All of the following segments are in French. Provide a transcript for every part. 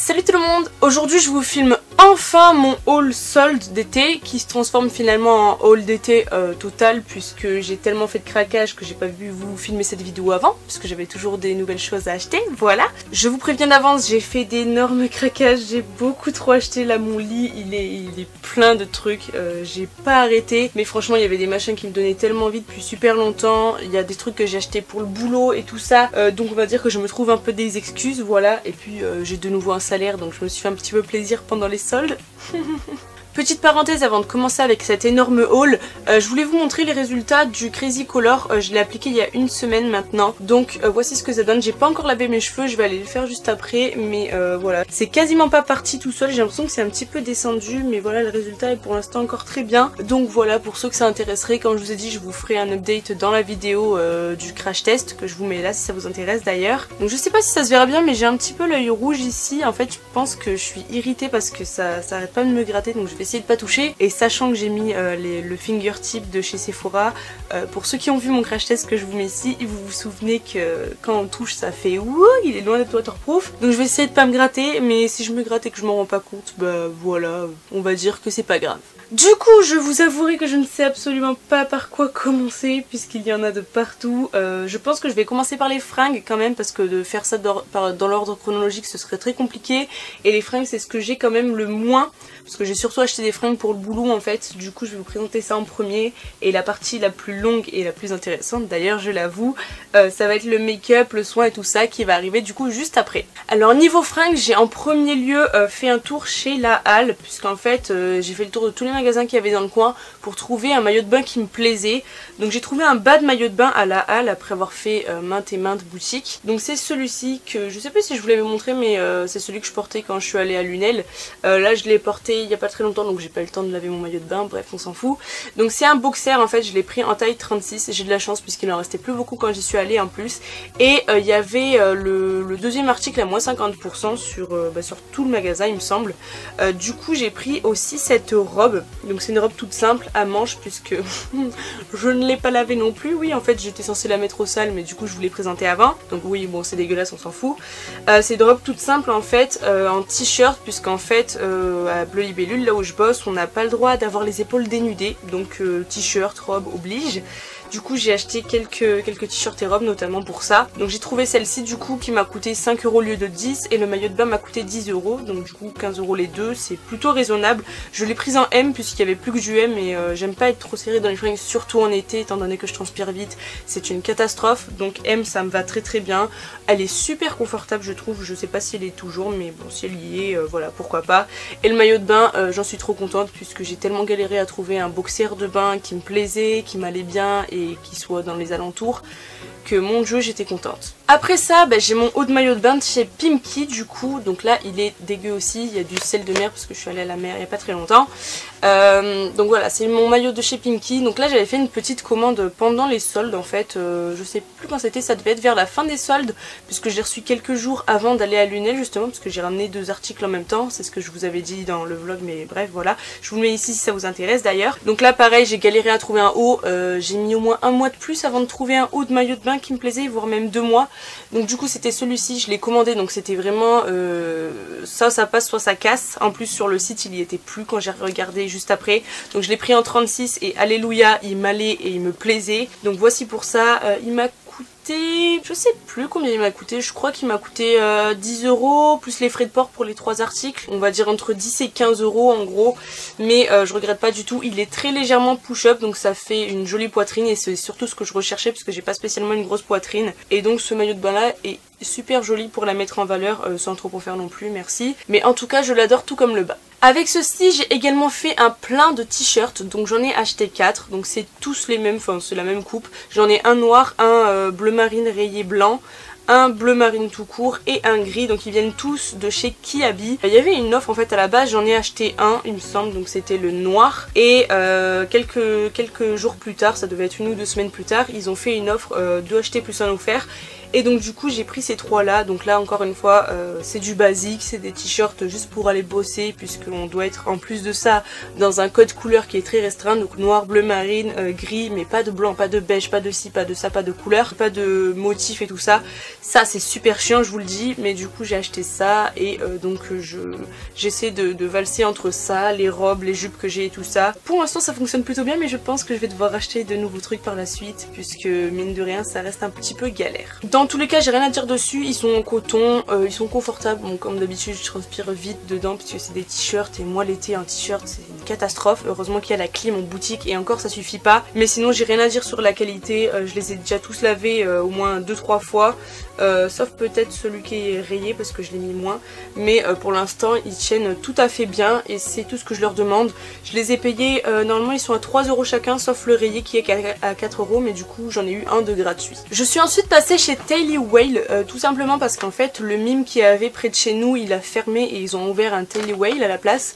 Salut tout le monde, aujourd'hui je vous filme enfin mon haul solde d'été qui se transforme finalement en haul d'été total puisque j'ai tellement fait de craquage que j'ai pas pu vous filmer cette vidéo avant puisque j'avais toujours des nouvelles choses à acheter, voilà. Je vous préviens d'avance, j'ai fait d'énormes craquages, j'ai beaucoup trop acheté, là mon lit il est plein de trucs, j'ai pas arrêté mais franchement il y avait des machins qui me donnaient tellement envie depuis super longtemps, il y a des trucs que j'ai acheté pour le boulot et tout ça, donc on va dire que je me trouve un peu des excuses, voilà, et puis j'ai de nouveau un salaire donc je me suis fait un petit peu plaisir pendant les soldes. Petite parenthèse avant de commencer avec cet énorme haul, je voulais vous montrer les résultats du Crazy Color, je l'ai appliqué il y a une semaine maintenant, donc voici ce que ça donne. J'ai pas encore lavé mes cheveux, je vais aller le faire juste après, mais voilà, c'est quasiment pas parti tout seul, j'ai l'impression que c'est un petit peu descendu, mais voilà, le résultat est pour l'instant encore très bien, donc voilà, pour ceux que ça intéresserait, comme je vous ai dit, je vous ferai un update dans la vidéo du crash test, que je vous mets là si ça vous intéresse d'ailleurs. Donc je sais pas si ça se verra bien, mais j'ai un petit peu l'œil rouge ici, en fait je pense que je suis irritée parce que ça arrête pas de me gratter, donc je vais essayer de pas toucher, et sachant que j'ai mis le fingertip de chez Sephora, pour ceux qui ont vu mon crash test que je vous mets ici, vous vous souvenez que quand on touche ça fait ouh, il est loin d'être waterproof, donc je vais essayer de pas me gratter, mais si je me gratte et que je m'en rends pas compte, bah voilà, on va dire que c'est pas grave. Du coup, je vous avouerai que je ne sais absolument pas par quoi commencer puisqu'il y en a de partout. Je pense que je vais commencer par les fringues quand même parce que de faire ça dans l'ordre chronologique ce serait très compliqué. Et les fringues c'est ce que j'ai quand même le moins parce que j'ai surtout acheté des fringues pour le boulot en fait. Du coup je vais vous présenter ça en premier et la partie la plus longue et la plus intéressante d'ailleurs je l'avoue, ça va être le make-up, le soin et tout ça qui va arriver du coup juste après. Alors niveau fringues j'ai en premier lieu fait un tour chez La Halle puisqu'en fait j'ai fait le tour de tous les magasins qu'il y avait dans le coin pour trouver un maillot de bain qui me plaisait. Donc j'ai trouvé un bas de maillot de bain à La Halle après avoir fait maintes et maintes boutiques. Donc c'est celui-ci que je sais pas si je vous l'avais montré mais c'est celui que je portais quand je suis allée à Lunel. Là je l'ai porté il y a pas très longtemps donc j'ai pas eu le temps de laver mon maillot de bain, bref on s'en fout. Donc c'est un boxer en fait, je l'ai pris en taille 36 et j'ai de la chance puisqu'il en restait plus beaucoup quand j'y suis allée en plus. Et il y avait le deuxième article à moins 50% sur tout le magasin il me semble. Du coup j'ai pris aussi cette robe. Donc c'est une robe toute simple à manches puisque je ne l'ai pas lavée non plus. Oui en fait j'étais censée la mettre au sale mais du coup je vous l'ai présentée avant. Donc oui bon c'est dégueulasse on s'en fout. C'est une robe toute simple en fait en t-shirt puisqu'en fait à Bleu Libellule là où je bosse on n'a pas le droit d'avoir les épaules dénudées. Donc t-shirt, robe oblige. Du coup j'ai acheté quelques t-shirts et robes notamment pour ça. Donc j'ai trouvé celle-ci du coup qui m'a coûté 5 € au lieu de 10 et le maillot de bain m'a coûté 10 €. Donc du coup 15 € les deux, c'est plutôt raisonnable. Je l'ai prise en M puisqu'il n'y avait plus que du M et j'aime pas être trop serrée dans les fringues surtout en été étant donné que je transpire vite. C'est une catastrophe. Donc M ça me va très très bien. Elle est super confortable je trouve. Je sais pas si elle est toujours mais bon si elle y est voilà pourquoi pas. Et le maillot de bain j'en suis trop contente puisque j'ai tellement galéré à trouver un boxer de bain qui me plaisait, qui m'allait bien et qui soit dans les alentours que mon dieu j'étais contente. Après ça j'ai mon haut de maillot de bain de chez Pimki du coup, donc là il est dégueu aussi, il y a du sel de mer parce que je suis allée à la mer il n'y a pas très longtemps. Donc voilà c'est mon maillot de chez Pimki, donc là j'avais fait une petite commande pendant les soldes en fait, je sais plus quand c'était, ça devait être vers la fin des soldes puisque j'ai reçu quelques jours avant d'aller à Lunel justement parce que j'ai ramené 2 articles en même temps, c'est ce que je vous avais dit dans le vlog mais bref voilà, je vous le mets ici si ça vous intéresse d'ailleurs. Donc là pareil j'ai galéré à trouver un haut, j'ai mis au moins un mois de plus avant de trouver un haut de maillot de bain qui me plaisait, voire même 2 mois. Donc du coup c'était celui-ci, je l'ai commandé donc c'était vraiment soit ça passe soit ça casse. En plus sur le site il y était plus quand j'ai regardé juste après. Donc je l'ai pris en 36 et alléluia il m'allait et il me plaisait. Donc voici pour ça, il m'a coûté, je sais plus combien il m'a coûté, je crois qu'il m'a coûté 10 € plus les frais de port pour les 3 articles, on va dire entre 10 et 15 € en gros, mais je regrette pas du tout, il est très légèrement push-up donc ça fait une jolie poitrine et c'est surtout ce que je recherchais parce que j'ai pas spécialement une grosse poitrine et donc ce maillot de bain là est super joli pour la mettre en valeur sans trop en faire non plus merci, mais en tout cas je l'adore tout comme le bas. Avec ceci j'ai également fait un plein de t-shirts, donc j'en ai acheté 4, donc c'est tous les mêmes, enfin c'est la même coupe, j'en ai un noir, un bleu marine rayé blanc, un bleu marine tout court et un gris, donc ils viennent tous de chez Kiabi. Il y avait une offre en fait à la base, j'en ai acheté un il me semble, donc c'était le noir et quelques jours plus tard, ça devait être 1 ou 2 semaines plus tard, ils ont fait une offre 2 achetés plus 1 offert Et donc du coup j'ai pris ces 3 là. Donc là encore une fois c'est du basique, c'est des t-shirts juste pour aller bosser, puisqu'on doit être en plus de ça dans un code couleur qui est très restreint, donc noir, bleu marine, gris, mais pas de blanc, pas de beige, pas de ci, pas de ça, pas de couleur, pas de motif et tout ça. Ça c'est super chiant, je vous le dis, mais du coup j'ai acheté ça et donc j'essaie de valser entre ça, les robes, les jupes que j'ai et tout ça. Pour l'instant ça fonctionne plutôt bien, mais je pense que je vais devoir acheter de nouveaux trucs par la suite, puisque mine de rien ça reste un petit peu galère. Dans tous les cas j'ai rien à dire dessus, ils sont en coton, ils sont confortables, bon, comme d'habitude je transpire vite dedans puisque c'est des t-shirts et moi l'été un t-shirt c'est une catastrophe. Heureusement qu'il y a la clim en boutique et encore ça suffit pas, mais sinon j'ai rien à dire sur la qualité, je les ai déjà tous lavés au moins 2-3 fois. Sauf peut-être celui qui est rayé parce que je l'ai mis moins, mais pour l'instant ils tiennent tout à fait bien et c'est tout ce que je leur demande. Je les ai payés, normalement ils sont à 3 € chacun sauf le rayé qui est à 4 €, mais du coup j'en ai eu un de gratuit. Je suis ensuite passée chez Daily Whale tout simplement parce qu'en fait le mime qui avait près de chez nous il a fermé et ils ont ouvert un Daily Whale à la place.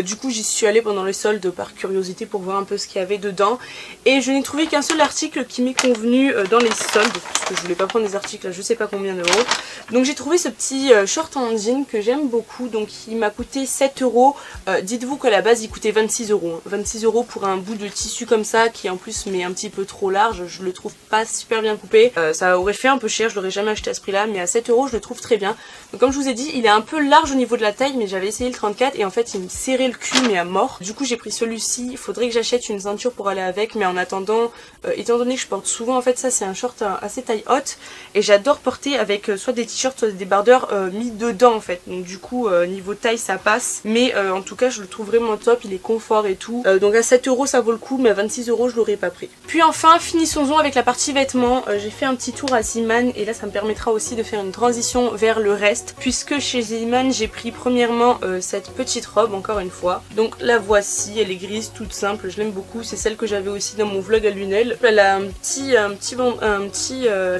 Du coup j'y suis allée pendant les soldes par curiosité pour voir un peu ce qu'il y avait dedans et je n'ai trouvé qu'un seul article qui m'est convenu dans les soldes parce que je voulais pas prendre des articles à je sais pas combien d'euros. Donc j'ai trouvé ce petit short en jean que j'aime beaucoup, donc il m'a coûté 7 €. Dites-vous qu'à la base il coûtait 26 €. 26 € pour un bout de tissu comme ça qui en plus m'est un petit peu trop large, je le trouve pas super bien coupé. Ça aurait fait un peu cher, je l'aurais jamais acheté à ce prix là, mais à 7 € je le trouve très bien. Donc comme je vous ai dit il est un peu large au niveau de la taille, mais j'avais essayé le 34 et en fait il me serrait le cul mais à mort. Du coup j'ai pris celui-ci, il faudrait que j'achète une ceinture pour aller avec, mais en attendant, étant donné que je porte souvent, en fait ça c'est un short assez taille haute et j'adore porter avec soit des t-shirts soit des débardeurs mis dedans en fait, donc du coup niveau taille ça passe, mais en tout cas je le trouve vraiment top, il est confort et tout, donc à 7 € ça vaut le coup, mais à 26 € je l'aurais pas pris. Puis enfin finissons-en avec la partie vêtements. J'ai fait un petit tour à Zeeman et là ça me permettra aussi de faire une transition vers le reste, puisque chez Zeeman j'ai pris premièrement cette petite robe encore une fois, donc la voici, elle est grise toute simple, je l'aime beaucoup, c'est celle que j'avais aussi dans mon vlog à Lunel. Elle a un petit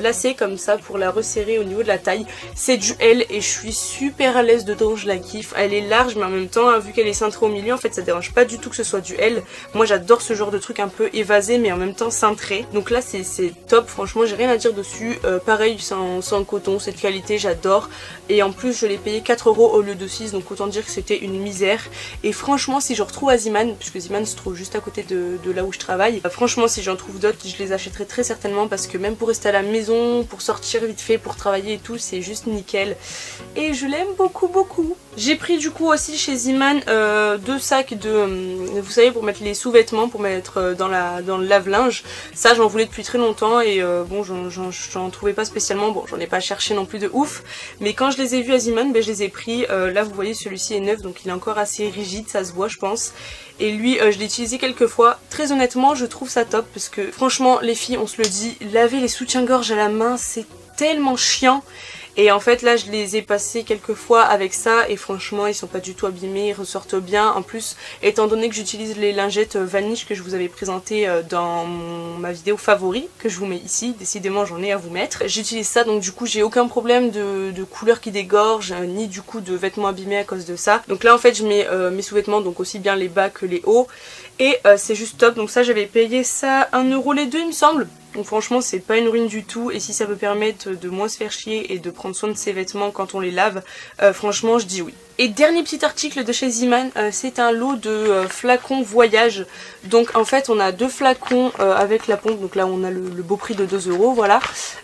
lacet comme ça pour la resserrer au niveau de la taille, c'est du L et je suis super à l'aise dedans, je la kiffe. Elle est large mais en même temps vu qu'elle est cintrée au milieu en fait ça dérange pas du tout que ce soit du L. Moi j'adore ce genre de truc un peu évasé mais en même temps cintré, donc là c'est top, franchement j'ai rien à dire dessus. Pareil c'est en coton, c'est de qualité, j'adore, et en plus je l'ai payé 4 € au lieu de 6, donc autant dire que c'était une misère. Et franchement si je retrouve à Zeeman, puisque Zeeman se trouve juste à côté de là où je travaille, franchement si j'en trouve d'autres je les achèterai très certainement, parce que même pour rester à la maison, pour sortir vite fait, pour travailler et tout, c'est juste nickel et je l'aime beaucoup beaucoup. J'ai pris du coup aussi chez Zeeman 2 sacs de, vous savez, pour mettre les sous-vêtements, pour mettre dans le lave-linge. Ça j'en voulais depuis très longtemps et bon j'en trouvais pas spécialement, bon j'en ai pas cherché non plus de ouf, mais quand je les ai vus à Zeeman, ben, je les ai pris. Là vous voyez celui-ci est neuf, donc il est encore assez rigide, ça se voit je pense. Et lui je l'ai utilisé quelques fois, très honnêtement je trouve ça top, parce que franchement les filles on se le dit, laver les soutiens-gorge à la main c'est tellement chiant. Et en fait là je les ai passés quelques fois avec ça et franchement ils sont pas du tout abîmés, ils ressortent bien. En plus étant donné que j'utilise les lingettes Vanish que je vous avais présentées dans ma vidéo favori, que je vous mets ici, décidément j'en ai à vous mettre, j'utilise ça, donc du coup j'ai aucun problème de couleur qui dégorge, ni du coup de vêtements abîmés à cause de ça. Donc là en fait je mets mes sous-vêtements, donc aussi bien les bas que les hauts, et c'est juste top. Donc ça j'avais payé ça 1 € les deux il me semble. Donc franchement c'est pas une ruine du tout, et si ça peut permettre de moins se faire chier et de prendre soin de ses vêtements quand on les lave, franchement je dis oui. Et dernier petit article de chez Zeeman, c'est un lot de flacons voyage. Donc en fait on a 2 flacons avec la pompe, donc là on a le beau prix de 2 €, voilà.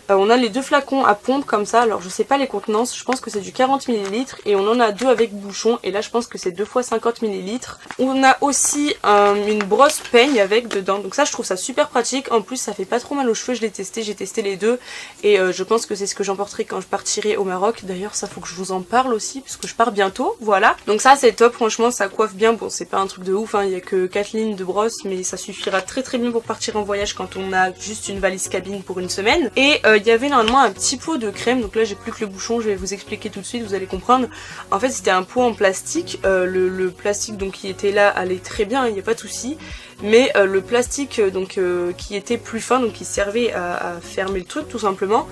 On a les 2 flacons à pompe comme ça, alors je sais pas les contenances, je pense que c'est du 40 ml, et on en a 2 avec bouchon, et là je pense que c'est 2 fois 50 ml. On a aussi une brosse peigne avec dedans, donc ça je trouve ça super pratique, en plus ça fait pas trop mal aux cheveux, je l'ai testé, j'ai testé les deux, et je pense que c'est ce que j'emporterai quand je partirai au Maroc. D'ailleurs ça faut que je vous en parle aussi, parce que je pars bientôt. Voilà, donc ça c'est top, franchement ça coiffe bien. Bon c'est pas un truc de ouf, hein. Il y a que 4 lignes de brosse, mais ça suffira très très bien pour partir en voyage quand on a juste une valise cabine pour une semaine. Et il y avait normalement un petit pot de crème, donc là j'ai plus que le bouchon, je vais vous expliquer tout de suite, vous allez comprendre. En fait c'était un pot en plastique, le plastique donc qui était là allait très bien, il n'y a pas de souci. Mais le plastique donc qui était plus fin, donc qui servait à fermer le truc tout simplement,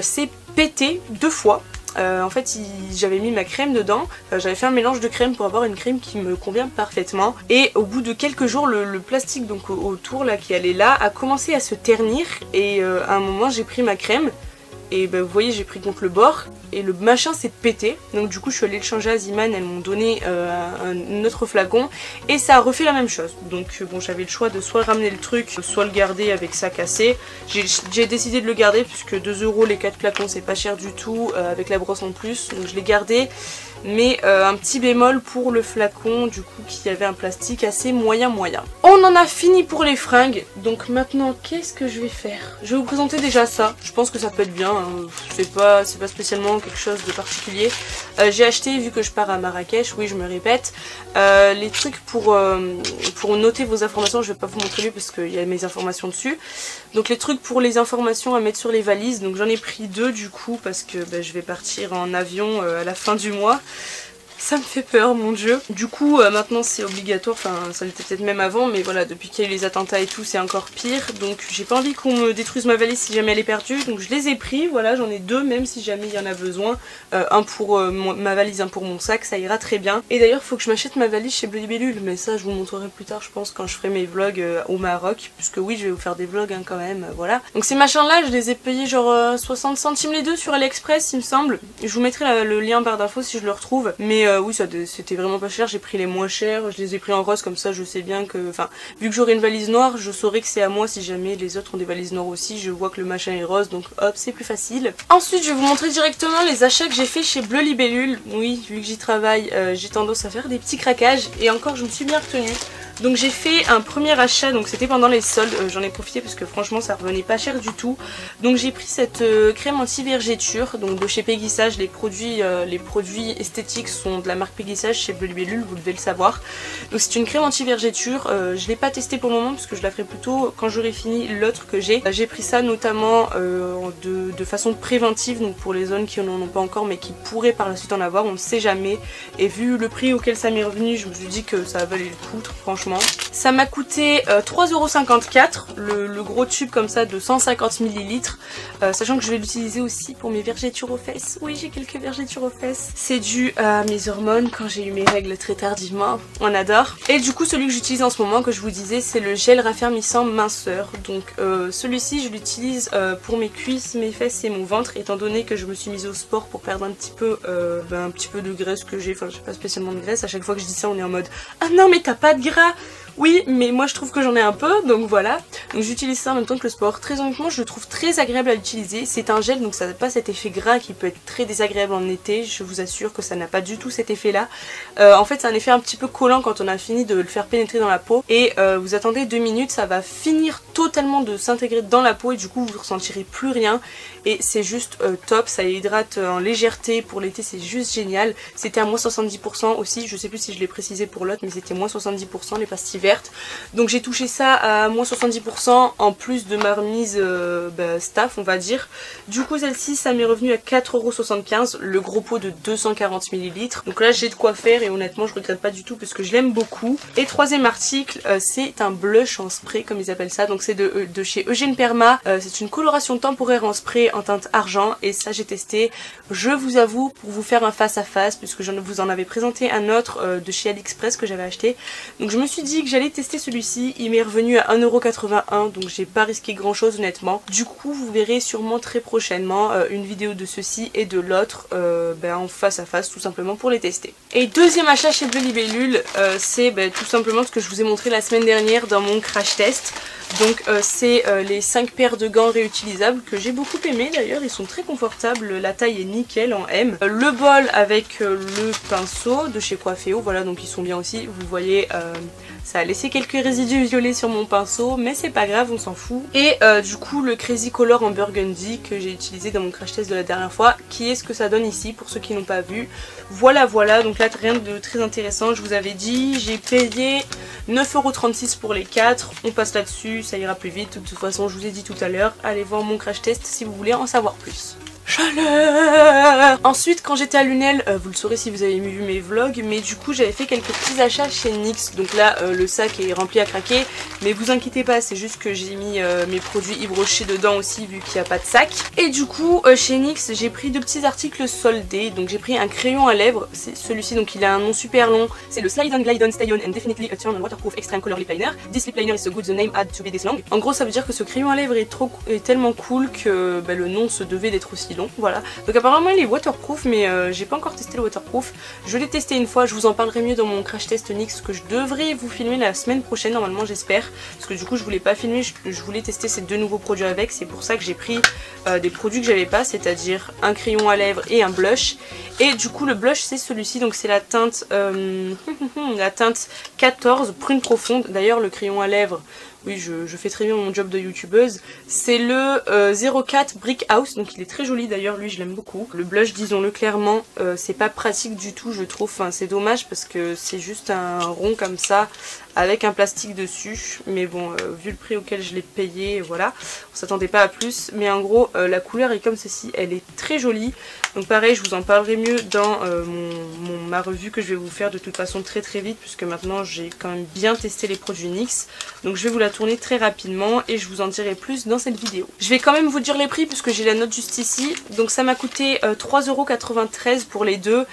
s'est pété 2 fois. En fait j'avais mis ma crème dedans, j'avais fait un mélange de crème pour avoir une crème qui me convient parfaitement, et au bout de quelques jours le plastique donc autour là qui allait là a commencé à se ternir, et à un moment j'ai pris ma crème et bah, vous voyez j'ai pris contre le bord et le machin s'est pété, donc du coup je suis allée le changer à Ziman, elles m'ont donné un autre flacon et ça a refait la même chose. Donc bon, j'avais le choix de soit ramener le truc, soit le garder avec ça cassé. J'ai décidé de le garder puisque 2 € les 4 flacons c'est pas cher du tout, avec la brosse en plus, donc je l'ai gardé. Mais un petit bémol pour le flacon du coup qui avait un plastique assez moyen. On en a fini pour les fringues, donc maintenant qu'est-ce que je vais faire? Je vais vous présenter déjà ça, je pense que ça peut être bien, hein. C'est pas spécialement quelque chose de particulier. J'ai acheté, vu que je pars à Marrakech, oui je me répète, les trucs pour noter vos informations. Je vais pas vous montrer lui parce qu'il y a mes informations dessus. Donc les trucs pour les informations à mettre sur les valises, donc j'en ai pris 2 du coup parce que bah, je vais partir en avion à la fin du mois. Ça me fait peur, mon dieu. Du coup, maintenant c'est obligatoire, enfin ça l'était peut-être même avant, mais voilà, depuis qu'il y a eu les attentats et tout, c'est encore pire. Donc j'ai pas envie qu'on me détruise ma valise si jamais elle est perdue, donc je les ai pris, voilà, j'en ai 2, même si jamais il y en a besoin. Un pour ma valise, un pour mon sac, ça ira très bien. Et d'ailleurs, faut que je m'achète ma valise chez Bloody Bellule, mais ça je vous montrerai plus tard, je pense, quand je ferai mes vlogs au Maroc, puisque oui, je vais vous faire des vlogs hein, quand même, voilà. Donc ces machins-là, je les ai payés genre 60 centimes les 2 sur AliExpress, il me semble. Je vous mettrai le lien en barre d'infos si je le retrouve, mais oui, c'était vraiment pas cher, j'ai pris les moins chers, je les ai pris en rose, comme ça je sais bien que, enfin, vu que j'aurai une valise noire, je saurai que c'est à moi si jamais les autres ont des valises noires aussi, je vois que le machin est rose, donc hop, c'est plus facile. Ensuite, je vais vous montrer directement les achats que j'ai fait chez Bleu Libellule. Oui, vu que j'y travaille, j'ai tendance à faire des petits craquages, et encore je me suis bien retenue. Donc j'ai fait un premier achat, donc c'était pendant les soldes, j'en ai profité parce que franchement ça revenait pas cher du tout. Donc j'ai pris cette crème anti-vergéture, donc de chez Péguissage. Les produits esthétiques sont de la marque Péguissage chez Bleu Libellule, vous devez le savoir. Donc c'est une crème anti-vergéture, je l'ai pas testée pour le moment parce que je la ferai plutôt quand j'aurai fini l'autre que j'ai. J'ai pris ça notamment de façon préventive, donc pour les zones qui n'en ont pas encore mais qui pourraient par la suite en avoir, on ne sait jamais. Et vu le prix auquel ça m'est revenu, je me suis dit que ça valait le coup, franchement. Ça m'a coûté 3,54 €, le gros tube comme ça de 150 ml, sachant que je vais l'utiliser aussi pour mes vergetures aux fesses. Oui, j'ai quelques vergetures aux fesses. C'est dû à mes hormones quand j'ai eu mes règles très tardivement, on adore. Et du coup celui que j'utilise en ce moment, que je vous disais, c'est le gel raffermissant minceur. Donc celui-ci je l'utilise pour mes cuisses, mes fesses et mon ventre, étant donné que je me suis mise au sport pour perdre un petit peu de graisse que j'ai. Enfin j'ai pas spécialement de graisse, à chaque fois que je dis ça on est en mode ah non mais t'as pas de gras. Oui, mais moi je trouve que j'en ai un peu, donc voilà. Donc j'utilise ça en même temps que le sport. Très honnêtement, je le trouve très agréable à utiliser. C'est un gel, donc ça n'a pas cet effet gras qui peut être très désagréable en été. Je vous assure que ça n'a pas du tout cet effet-là. En fait, c'est un effet un petit peu collant quand on a fini de le faire pénétrer dans la peau. Et vous attendez 2 minutes, ça va finir totalement de s'intégrer dans la peau et du coup vous ne ressentirez plus rien. Et c'est juste top, ça hydrate en légèreté. Pour l'été, c'est juste génial. C'était à moins 70% aussi, je sais plus si je l'ai précisé pour l'autre, mais c'était moins 70% les pastilles vertes. Donc j'ai touché ça à moins 70% en plus de ma remise staff, on va dire. Du coup celle-ci, ça m'est revenu à 4,75 €, le gros pot de 240 ml. Donc là j'ai de quoi faire et honnêtement je regrette pas du tout parce que je l'aime beaucoup. Et troisième article, c'est un blush en spray comme ils appellent ça. Donc c'est de chez Eugène Perma. C'est une coloration temporaire en spray en teinte argent et ça j'ai testé. Je vous avoue, pour vous faire un face à face, puisque je vous en avais présenté un autre de chez AliExpress que j'avais acheté. Donc je me suis dit que j'allais tester celui-ci, il m'est revenu à 1,81 €, donc j'ai pas risqué grand chose honnêtement. Du coup vous verrez sûrement très prochainement une vidéo de ceci et de l'autre en face à face, tout simplement pour les tester. Et deuxième achat chez Bleu Libellule, c'est tout simplement ce que je vous ai montré la semaine dernière dans mon crash test. Donc c'est les 5 paires de gants réutilisables que j'ai beaucoup aimé d'ailleurs, ils sont très confortables, la taille est nickel en M. Le bol avec le pinceau de chez Coifféo, voilà, donc ils sont bien aussi, vous voyez ça a laissé quelques résidus violets sur mon pinceau, mais c'est pas grave, on s'en fout. Et du coup le Crazy Color en burgundy que j'ai utilisé dans mon crash test de la dernière fois, qui est ce que ça donne ici pour ceux qui n'ont pas vu. Voilà, donc là rien de très intéressant, je vous avais dit, j'ai payé 9,36 € pour les 4, on passe là-dessus, ça ira plus vite. De toute façon je vous ai dit tout à l'heure, allez voir mon crash test si vous voulez en savoir plus. chaleur. Ensuite quand j'étais à Lunel, vous le saurez si vous avez vu mes vlogs, mais du coup j'avais fait quelques petits achats chez NYX. Donc là le sac est rempli à craquer, mais vous inquiétez pas, c'est juste que j'ai mis mes produits Yves Rocher dedans aussi vu qu'il n'y a pas de sac. Et du coup chez NYX j'ai pris deux petits articles soldés. Donc j'ai pris un crayon à lèvres, c'est celui-ci, donc il a un nom super long, c'est le Slide on Glide on Stay on and Definitely a Turn on Waterproof Extreme Color Lip Liner. This lip liner is so good the name had to be this long. En gros ça veut dire que ce crayon à lèvres est tellement cool que le nom se devait d'être aussi long, voilà. Donc apparemment il est waterproof, mais j'ai pas encore testé le waterproof. Je l'ai testé une fois, je vous en parlerai mieux dans mon crash test NYX que je devrais vous filmer la semaine prochaine normalement, j'espère, parce que du coup je voulais pas filmer, je voulais tester ces deux nouveaux produits avec. C'est pour ça que j'ai pris des produits que j'avais pas, c'est-à-dire un crayon à lèvres et un blush. Et du coup le blush c'est celui-ci, donc c'est la teinte la teinte 14 prune profonde. D'ailleurs le crayon à lèvres, oui je fais très bien mon job de youtubeuse, c'est le 04 Brick House, donc il est très joli d'ailleurs, lui je l'aime beaucoup. Le blush, disons-le clairement, c'est pas pratique du tout je trouve, enfin c'est dommage parce que c'est juste un rond comme ça avec un plastique dessus, mais bon vu le prix auquel je l'ai payé, voilà, on s'attendait pas à plus. Mais en gros la couleur est comme ceci, elle est très jolie, donc pareil je vous en parlerai mieux dans ma revue que je vais vous faire de toute façon très vite, puisque maintenant j'ai quand même bien testé les produits NYX, donc je vais vous la tourner très rapidement et je vous en dirai plus dans cette vidéo. Je vais quand même vous dire les prix puisque j'ai la note juste ici, donc ça m'a coûté 3,93 € pour les deux.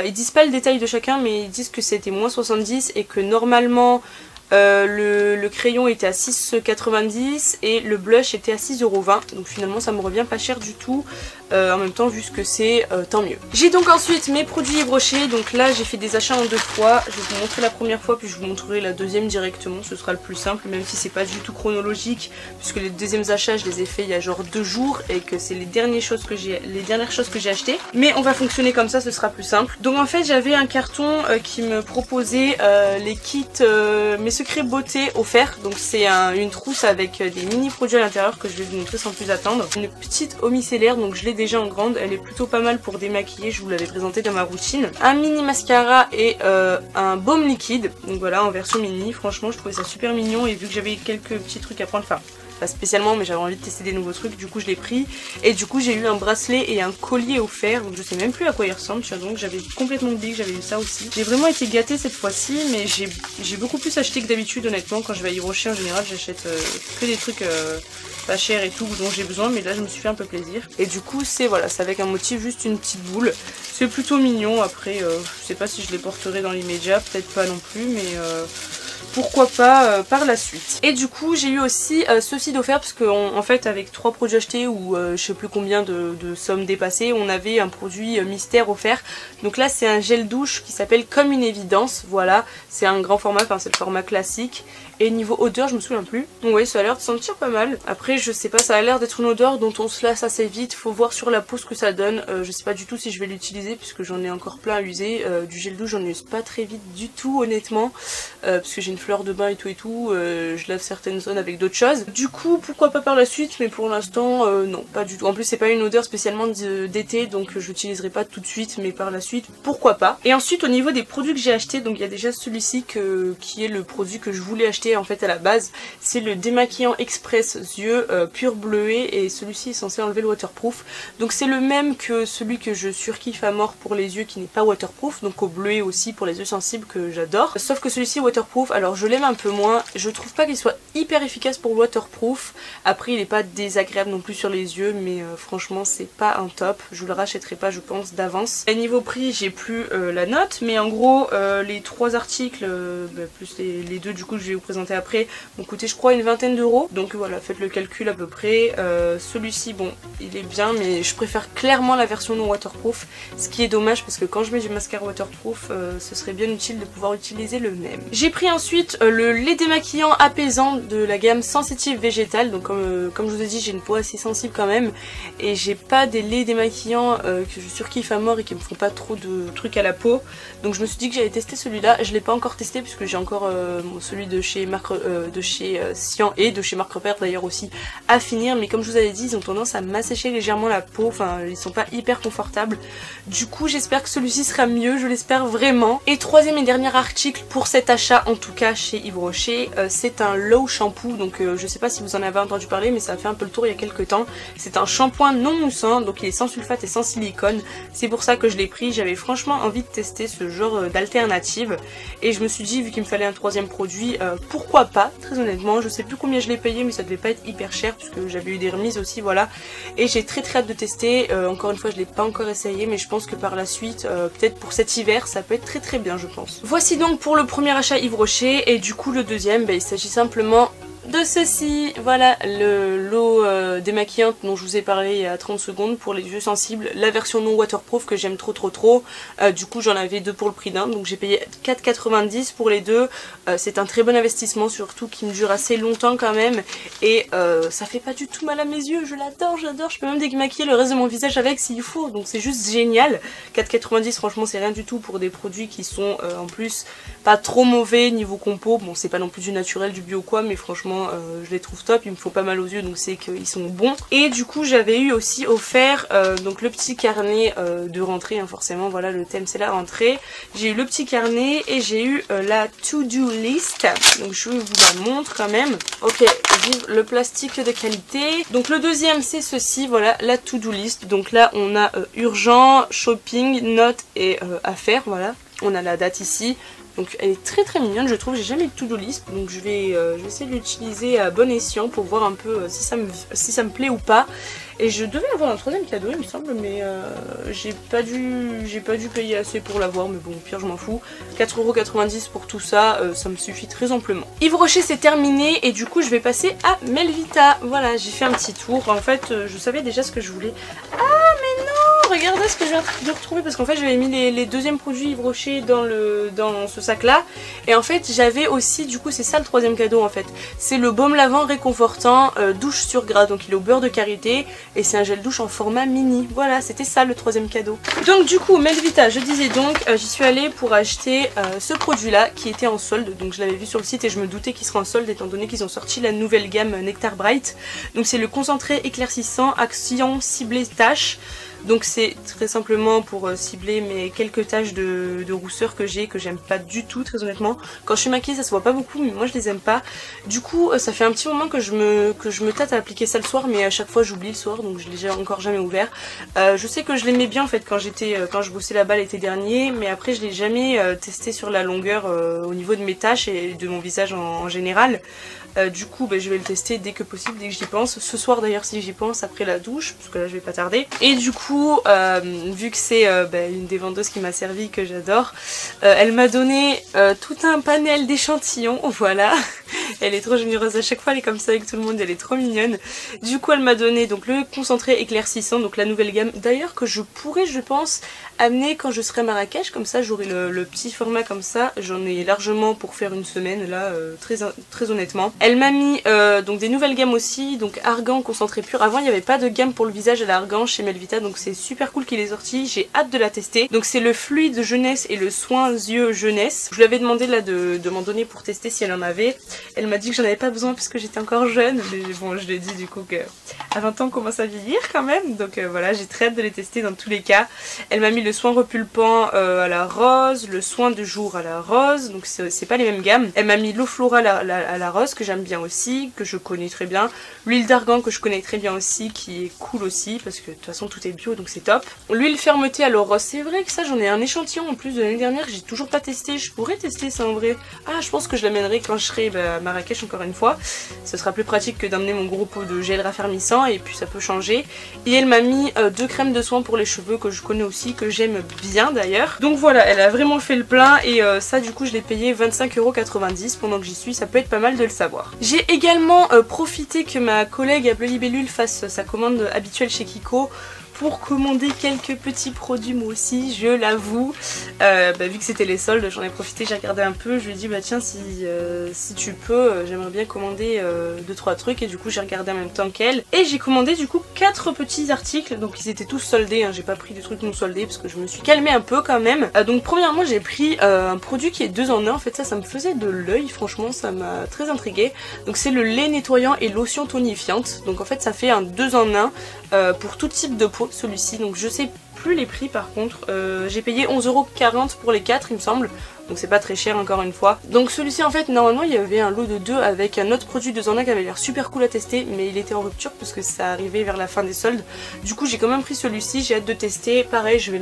Ils disent pas le détail de chacun, mais ils disent que c'était moins 70 et que normalement le crayon était à 6,90 et le blush était à 6,20 €, donc finalement ça me revient pas cher du tout. En même temps vu ce que c'est, tant mieux. J'ai donc ensuite mes produits Yves Rocher, donc là j'ai fait des achats en deux fois. Je vais vous montrer la première fois puis je vous montrerai la deuxième directement, ce sera le plus simple, même si c'est pas du tout chronologique puisque les deuxièmes achats je les ai fait il y a genre 2 jours et que c'est les dernières choses que j'ai achetées. Mais on va fonctionner comme ça, ce sera plus simple. Donc en fait j'avais un carton qui me proposait les kits mes secrets beauté offerts, donc c'est une trousse avec des mini produits à l'intérieur que je vais vous montrer sans plus attendre. Une petite eau micellaire, donc je l'ai déjà en grande, elle est plutôt pas mal pour démaquiller, je vous l'avais présenté dans ma routine. Un mini mascara et un baume liquide, donc voilà en version mini. Franchement je trouvais ça super mignon et vu que j'avais quelques petits trucs à prendre, enfin pas spécialement mais j'avais envie de tester des nouveaux trucs, du coup je l'ai pris. Et du coup j'ai eu un bracelet et un collier offert, donc je sais même plus à quoi il ressemble, donc j'avais complètement oublié que j'avais eu ça aussi. J'ai vraiment été gâtée cette fois-ci, mais j'ai beaucoup plus acheté que d'habitude honnêtement. Quand je vais à Yves Rocher en général j'achète que des trucs pas chers et tout dont j'ai besoin, mais là je me suis fait un peu plaisir. Et du coup c'est voilà, c'est avec un motif juste une petite boule, c'est plutôt mignon. Après je sais pas si je les porterai dans l'immédiat, peut-être pas non plus, mais pourquoi pas par la suite. Et du coup j'ai eu aussi ceci d'offert parce qu'en fait avec 3 produits achetés ou je sais plus combien de sommes dépassées, on avait un produit mystère offert. Donc là c'est un gel douche qui s'appelle Comme une évidence, voilà, c'est un grand format, enfin c'est le format classique. Et niveau odeur je me souviens plus, donc oui ça a l'air de sentir pas mal. Après je sais pas, ça a l'air d'être une odeur dont on se lasse assez vite, faut voir sur la peau ce que ça donne. Je sais pas du tout si je vais l'utiliser puisque j'en ai encore plein à user. Du gel douche j'en use pas très vite du tout honnêtement, parce que j'ai une fleur de bain et tout, je lave certaines zones avec d'autres choses. Du coup pourquoi pas par la suite, mais pour l'instant non pas du tout. En plus c'est pas une odeur spécialement d'été, donc je l'utiliserai pas tout de suite, mais par la suite pourquoi pas. Et ensuite au niveau des produits que j'ai achetés, donc il y a déjà celui-ci qui est le produit que je voulais acheter en fait à la base, c'est le démaquillant express yeux pur bleuet, et celui-ci est censé enlever le waterproof. Donc c'est le même que celui que je surkiffe à mort pour les yeux qui n'est pas waterproof, donc au bleuet aussi pour les yeux sensibles que j'adore. Sauf que celui-ci waterproof, alors je l'aime un peu moins, je trouve pas qu'il soit hyper efficace pour le waterproof. Après il est pas désagréable non plus sur les yeux, mais franchement c'est pas un top, je vous le rachèterai pas je pense d'avance. Et niveau prix j'ai plus la note, mais en gros les 3 articles plus les 2 du coup que je vais vous présenter après m'ont coûté je crois une vingtaine d'euros, donc voilà faites le calcul à peu près. Celui-ci bon il est bien, mais je préfère clairement la version non waterproof, ce qui est dommage parce que quand je mets du mascara waterproof ce serait bien utile de pouvoir utiliser le même. J'ai pris ensuite le lait démaquillant apaisant de la gamme sensitive végétale, donc comme je vous ai dit j'ai une peau assez sensible quand même et j'ai pas des laits démaquillants que je surkiffe à mort et qui me font pas trop de trucs à la peau, donc je me suis dit que j'allais tester celui-là. Je l'ai pas encore testé puisque j'ai encore celui de chez Sian et de chez Marc Repère d'ailleurs aussi à finir, mais comme je vous avais dit, ils ont tendance à m'assécher légèrement la peau, enfin ils sont pas hyper confortables. Du coup j'espère que celui-ci sera mieux, je l'espère vraiment. Et troisième et dernier article pour cet achat, en tout cas chez Yves Rocher, c'est un Low Shampoo, donc je sais pas si vous en avez entendu parler, mais ça a fait un peu le tour il y a quelques temps. C'est un shampoing non moussant, donc il est sans sulfate et sans silicone, c'est pour ça que je l'ai pris. J'avais franchement envie de tester ce genre d'alternative et je me suis dit, vu qu'il me fallait un troisième produit, pourquoi pas, très honnêtement. Je sais plus combien je l'ai payé, mais ça devait pas être hyper cher puisque j'avais eu des remises aussi, voilà. Et j'ai très hâte de tester. Encore une fois, je l'ai pas encore essayé, mais je pense que par la suite, peut-être pour cet hiver, ça peut être très bien, je pense. Voici donc pour le premier achat Yves Rocher, et du coup le deuxième, il s'agit simplement de ceci, voilà, l'eau démaquillante dont je vous ai parlé il y a 30 secondes pour les yeux sensibles, la version non waterproof que j'aime trop. Du coup j'en avais deux pour le prix d'un, donc j'ai payé 4,90 pour les deux. C'est un très bon investissement, surtout qui me dure assez longtemps quand même, et ça fait pas du tout mal à mes yeux, je l'adore, je peux même démaquiller le reste de mon visage avec s'il faut, donc c'est juste génial. 4,90 franchement c'est rien du tout pour des produits qui sont en plus pas trop mauvais niveau compo. Bon, c'est pas non plus du naturel, du bio quoi, mais franchement je les trouve top, ils me font pas mal aux yeux, donc c'est qu'ils sont bons. Et du coup j'avais eu aussi offert donc le petit carnet de rentrée, hein, forcément voilà, le thème c'est la rentrée. J'ai eu le petit carnet et j'ai eu la to-do list, donc je vous la montre quand même. Ok, vive le plastique de qualité. Donc le deuxième c'est ceci, voilà, la to-do list. Donc là on a urgent, shopping, notes et affaires, voilà. On a la date ici. Donc elle est très mignonne, je trouve. J'ai jamais eu de to-do list, donc je vais essayer de l'utiliser à bon escient pour voir un peu si ça me plaît ou pas. Et je devais avoir un troisième cadeau il me semble, mais j'ai pas dû payer assez pour l'avoir, mais bon au pire je m'en fous. 4,90€ pour tout ça, ça me suffit très amplement. Yves Rocher c'est terminé et du coup je vais passer à Melvita. Voilà, j'ai fait un petit tour, en fait je savais déjà ce que je voulais. Ah mais non, regardez ce que je viens de retrouver, parce qu'en fait j'avais mis les deuxièmes produits Yves Rocher dans ce sac là, et en fait j'avais aussi, du coup c'est ça le troisième cadeau en fait, c'est le baume lavant réconfortant douche sur gras, donc il est au beurre de karité et c'est un gel douche en format mini. Voilà, c'était ça le troisième cadeau. Donc du coup Melvita, je disais donc, j'y suis allée pour acheter ce produit là qui était en solde, donc je l'avais vu sur le site et je me doutais qu'il serait en solde étant donné qu'ils ont sorti la nouvelle gamme Nectar Bright. Donc c'est le concentré éclaircissant action ciblé tache. Donc c'est très simplement pour cibler mes quelques taches de rousseur que j'ai, que j'aime pas du tout très honnêtement. Quand je suis maquillée ça se voit pas beaucoup, mais moi je les aime pas. Du coup ça fait un petit moment que je me tâte à appliquer ça le soir, mais à chaque fois j'oublie le soir, donc je l'ai encore jamais ouvert. Je sais que je l'aimais bien en fait quand je bossais là-bas l'été dernier, mais après je l'ai jamais testé sur la longueur au niveau de mes taches et de mon visage en général. Du coup je vais le tester dès que possible, dès que j'y pense. Ce soir d'ailleurs si j'y pense, après la douche, parce que là je vais pas tarder. Et du coup vu que c'est une des vendeuses qui m'a servi, que j'adore, elle m'a donné tout un panel d'échantillons, voilà. Elle est trop généreuse, à chaque fois elle est comme ça avec tout le monde, elle est trop mignonne. Du coup elle m'a donné donc le concentré éclaircissant, donc la nouvelle gamme d'ailleurs que je pourrais je pense amener quand je serai à Marrakech, comme ça j'aurai le petit format comme ça, j'en ai largement pour faire une semaine là, très honnêtement. Elle m'a mis donc des nouvelles gammes aussi, donc argan concentré pur. Avant il n'y avait pas de gamme pour le visage à l'argan chez Melvita, donc c'est super cool qu'il est sorti, j'ai hâte de la tester. Donc c'est le fluide jeunesse et le soin yeux jeunesse. Je lui avais demandé là de m'en donner pour tester si elle en avait. Elle m'a dit que j'en avais pas besoin parce que j'étais encore jeune, mais bon je lui ai dit du coup que à 20 ans on commence à vieillir quand même, donc voilà, j'ai très hâte de les tester dans tous les cas. Elle m'a mis le soin repulpant à la rose, le soin de jour à la rose, donc c'est pas les mêmes gammes. Elle m'a mis l'eau florale à la rose que j'aime bien aussi, que je connais très bien. L'huile d'argan que je connais très bien aussi, qui est cool aussi parce que de toute façon tout est bio donc c'est top. L'huile fermeté à l'eau rose, c'est vrai que ça j'en ai un échantillon en plus de l'année dernière, j'ai toujours pas testé, je pourrais tester ça en vrai. Ah je pense que je l'amènerai quand je serai à Marrakech encore une fois, ce sera plus pratique que d'amener mon gros pot de gel raffermissant et puis ça peut changer. Et elle m'a mis deux crèmes de soin pour les cheveux que je connais aussi, que j'aime bien d'ailleurs. Donc voilà, elle a vraiment fait le plein et ça du coup je l'ai payé 25,90€ pendant que j'y suis, ça peut être pas mal de le savoir. J'ai également profité que ma collègue à Bleu Libellule fasse sa commande habituelle chez Kiko pour commander quelques petits produits moi aussi, je l'avoue. Vu que c'était les soldes, j'en ai profité, j'ai regardé un peu, je lui ai dit bah tiens si tu peux, j'aimerais bien commander 2-3 trucs, et du coup j'ai regardé en même temps qu'elle. Et j'ai commandé du coup 4 petits articles, donc ils étaient tous soldés, hein. J'ai pas pris des trucs non soldés parce que je me suis calmée un peu quand même. Donc premièrement j'ai pris un produit qui est 2 en 1, en fait ça me faisait de l'œil, franchement ça m'a très intriguée. Donc c'est le lait nettoyant et lotion tonifiante, donc en fait ça fait un 2 en 1 pour tout type de peau celui-ci, donc je sais plus les prix par contre, j'ai payé 11,40 € pour les 4 il me semble, donc c'est pas très cher encore une fois. Donc celui-ci en fait normalement il y avait un lot de 2 avec un autre produit 2 en 1 qui avait l'air super cool à tester, mais il était en rupture parce que ça arrivait vers la fin des soldes. Du coup j'ai quand même pris celui-ci, j'ai hâte de tester, pareil je vais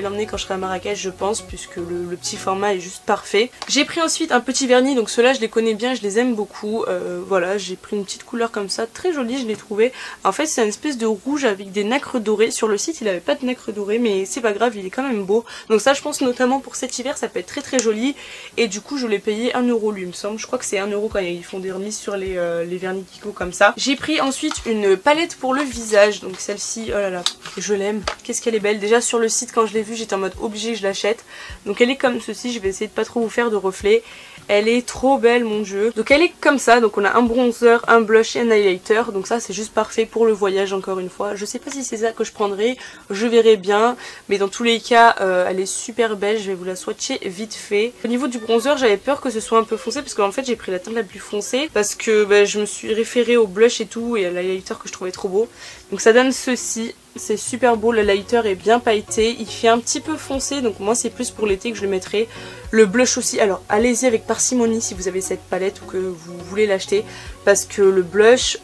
l'emmener quand je serai à Marrakech je pense, puisque le petit format est juste parfait. J'ai pris ensuite un petit vernis, donc ceux-là je les connais bien, je les aime beaucoup, voilà j'ai pris une petite couleur comme ça, très jolie je l'ai trouvé. En fait c'est une espèce de rouge avec des nacres dorées, sur le site il avait pas de nacres dorées mais c'est pas grave, il est quand même beau. Donc ça je pense notamment pour cet hiver ça peut être très joli, et du coup je l'ai payé 1 € lui il me semble, je crois que c'est 1 € quand ils font des remises sur les vernis Kiko comme ça. J'ai pris ensuite une palette pour le visage, donc celle-ci, oh là là, je l'aime, qu'est-ce qu'elle est belle. Déjà sur le site quand je l'ai vue j'étais en mode obligée que je l'achète, donc elle est comme ceci, je vais essayer de pas trop vous faire de reflets. Elle est trop belle mon dieu. Donc elle est comme ça, donc on a un bronzer, un blush et un highlighter, donc ça c'est juste parfait pour le voyage encore une fois. Je sais pas si c'est ça que je prendrai, je verrai bien, mais dans tous les cas elle est super belle, je vais vous la swatcher vite fait. Au niveau du bronzer j'avais peur que ce soit un peu foncé parce qu'en fait j'ai pris la teinte la plus foncée parce que je me suis référée au blush et tout et à l'highlighter que je trouvais trop beau. Donc ça donne ceci, c'est super beau, le highlighter est bien pailleté, il fait un petit peu foncé donc moi c'est plus pour l'été que je le mettrai. Le blush aussi, alors allez-y avec parcimonie si vous avez cette palette ou que vous voulez l'acheter, parce que le blush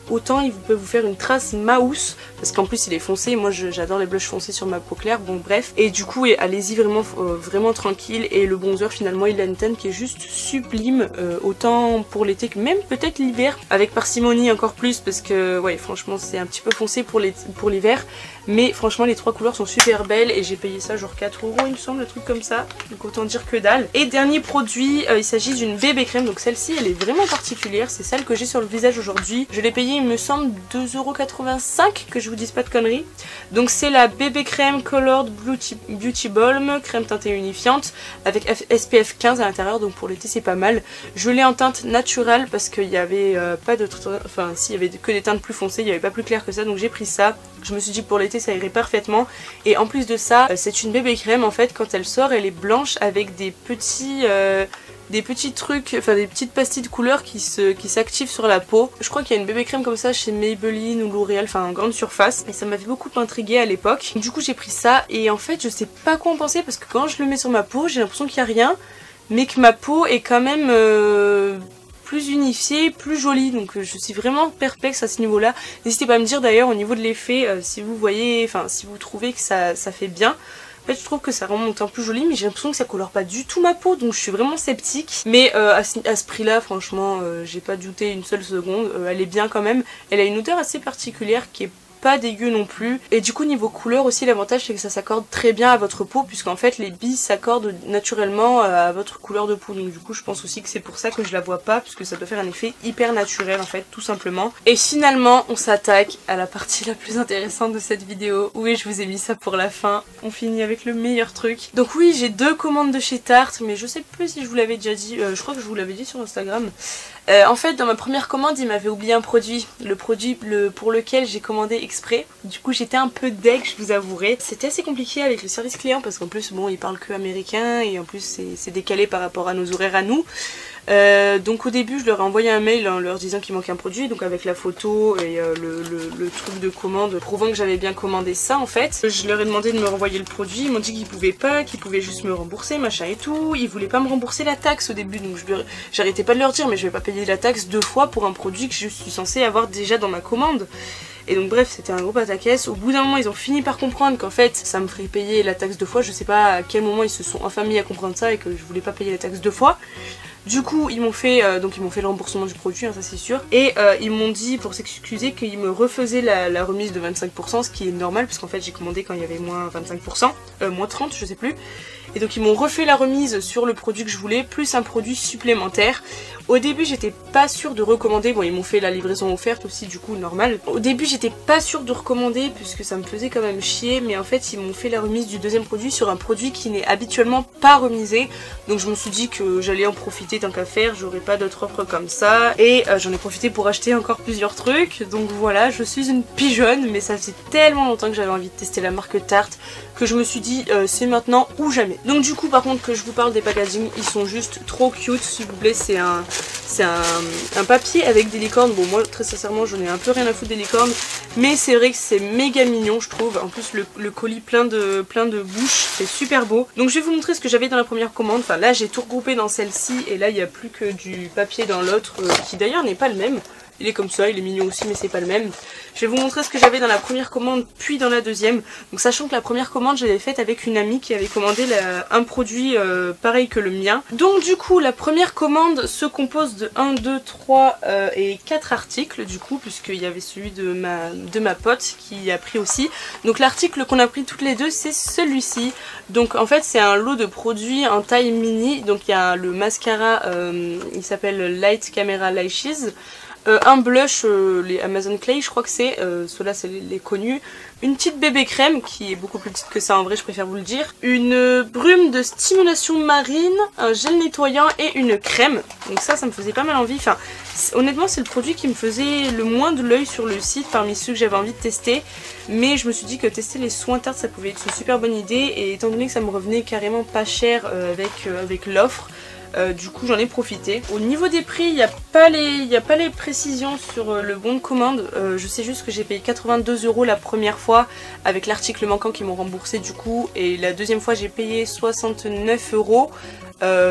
autant il peut vous faire une trace mouse parce qu'en plus il est foncé, moi j'adore les blushs foncés sur ma peau claire, bon bref, et du coup allez-y vraiment vraiment tranquille. Et le bronzer finalement il a une teinte qui est juste sublime, autant pour l'été que même peut-être l'hiver, avec parcimonie encore plus parce que ouais franchement c'est un petit peu foncé pour l'hiver, mais franchement les 3 couleurs sont super belles et j'ai payé ça genre 4 € il me semble, un truc comme ça, donc autant dire que dalle. Et dernier produit, il s'agit d'une bébé crème, donc celle-ci elle est vraiment particulière, c'est celle que j'ai sur le visage aujourd'hui, je l'ai payée il me semble 2,85 €, que je vous dise pas de conneries. Donc c'est la bébé crème Colored Beauty Balm, crème teintée unifiante avec SPF 15 à l'intérieur, donc pour l'été c'est pas mal. Je l'ai en teinte naturelle parce qu'il y avait pas de... Enfin s'il y avait que des teintes plus foncées, il n'y avait pas plus clair que ça, donc j'ai pris ça. Je me suis dit que pour l'été ça irait parfaitement. Et en plus de ça, c'est une bébé crème en fait, quand elle sort elle est blanche avec des petits trucs, enfin des petites pastilles de couleur qui s'activent sur la peau. Je crois qu'il y a une bébé crème comme ça chez Maybelline ou L'Oréal, enfin en grande surface, et ça m'avait beaucoup intriguée à l'époque. Du coup j'ai pris ça et en fait je sais pas quoi en penser parce que quand je le mets sur ma peau j'ai l'impression qu'il n'y a rien, mais que ma peau est quand même plus unifiée, plus jolie, donc je suis vraiment perplexe à ce niveau là. N'hésitez pas à me dire d'ailleurs au niveau de l'effet si vous voyez, enfin si vous trouvez que ça fait bien. En fait je trouve que ça rend mon teint plus joli, mais j'ai l'impression que ça colore pas du tout ma peau, donc je suis vraiment sceptique. Mais à ce prix là franchement j'ai pas douté une seule seconde, elle est bien quand même. Elle a une odeur assez particulière qui est pas dégueu non plus, et du coup niveau couleur aussi l'avantage c'est que ça s'accorde très bien à votre peau, puisqu'en fait les billes s'accordent naturellement à votre couleur de peau, donc du coup je pense aussi que c'est pour ça que je la vois pas, puisque ça doit faire un effet hyper naturel en fait tout simplement. Et finalement on s'attaque à la partie la plus intéressante de cette vidéo. Oui, je vous ai mis ça pour la fin, on finit avec le meilleur truc. Donc oui, j'ai 2 commandes de chez Tarte, mais je sais plus si je vous l'avais déjà dit, je crois que je vous l'avais dit sur Instagram. En fait dans ma première commande il m'avait oublié un produit, le produit pour lequel j'ai commandé exprès. Du coup j'étais un peu deg, je vous avouerai. C'était assez compliqué avec le service client parce qu'en plus bon ils parlent que américain et en plus c'est décalé par rapport à nos horaires à nous. Donc au début je leur ai envoyé un mail en leur disant qu'il manquait un produit, donc avec la photo et le truc de commande prouvant que j'avais bien commandé ça en fait. Je leur ai demandé de me renvoyer le produit, ils m'ont dit qu'ils pouvaient pas, qu'ils pouvaient juste me rembourser machin et tout. Ils voulaient pas me rembourser la taxe au début, donc j'arrêtais pas de leur dire mais je vais pas payer la taxe 2 fois pour un produit que je suis censée avoir déjà dans ma commande. Et donc bref c'était un gros pataquès. Au bout d'un moment ils ont fini par comprendre qu'en fait ça me ferait payer la taxe 2 fois. Je sais pas à quel moment ils se sont enfin mis à comprendre ça et que je voulais pas payer la taxe 2 fois. Du coup ils m'ont fait le remboursement du produit, hein, ça c'est sûr, et ils m'ont dit pour s'excuser qu'ils me refaisaient la remise de 25%, ce qui est normal parce qu'en fait j'ai commandé quand il y avait moins 25%, moins 30 je sais plus. Et donc ils m'ont refait la remise sur le produit que je voulais, plus un produit supplémentaire. Au début j'étais pas sûre de recommander, bon ils m'ont fait la livraison offerte aussi du coup normal. Au début j'étais pas sûre de recommander puisque ça me faisait quand même chier, mais en fait ils m'ont fait la remise du deuxième produit sur un produit qui n'est habituellement pas remisé. Donc je me suis dit que j'allais en profiter tant qu'à faire, j'aurais pas d'autres offres comme ça. Et j'en ai profité pour acheter encore plusieurs trucs. Donc voilà, je suis une pigeonne, mais ça faisait tellement longtemps que j'avais envie de tester la marque Tarte que je me suis dit c'est maintenant ou jamais. Donc du coup par contre que je vous parle des packaging, ils sont juste trop cute s'il vous plaît. C'est un papier avec des licornes. Bon moi très sincèrement j'en ai un peu rien à foutre des licornes, mais c'est vrai que c'est méga mignon je trouve. En plus le colis plein de bouches, c'est super beau. Donc je vais vous montrer ce que j'avais dans la première commande. Enfin là j'ai tout regroupé dans celle-ci et là il n'y a plus que du papier dans l'autre qui d'ailleurs n'est pas le même. Il est comme ça, il est mignon aussi mais c'est pas le même. Je vais vous montrer ce que j'avais dans la première commande puis dans la deuxième. Donc sachant que la première commande je l'avais faite avec une amie qui avait commandé un produit pareil que le mien. Donc du coup la première commande se compose de 1, 2, 3 et 4 articles du coup, puisqu'il y avait celui de ma pote qui a pris aussi. Donc l'article qu'on a pris toutes les deux c'est celui-ci. Donc en fait c'est un lot de produits en taille mini. Donc il y a le mascara, il s'appelle Light Camera Lashes. Un blush, les Amazon Clay je crois que c'est, ceux-là c'est les connus, une petite bébé crème qui est beaucoup plus petite que ça en vrai je préfère vous le dire, une brume de stimulation marine, un gel nettoyant et une crème, donc ça me faisait pas mal envie, enfin honnêtement c'est le produit qui me faisait le moins de l'œil sur le site parmi ceux que j'avais envie de tester, mais je me suis dit que tester les soins Tarte ça pouvait être une super bonne idée et étant donné que ça me revenait carrément pas cher avec l'offre, du coup j'en ai profité. Au niveau des prix, il n'y a pas les précisions sur le bon de commande. Je sais juste que j'ai payé 82 € la première fois avec l'article manquant qui m'ont remboursé du coup. Et la deuxième fois j'ai payé 69 €.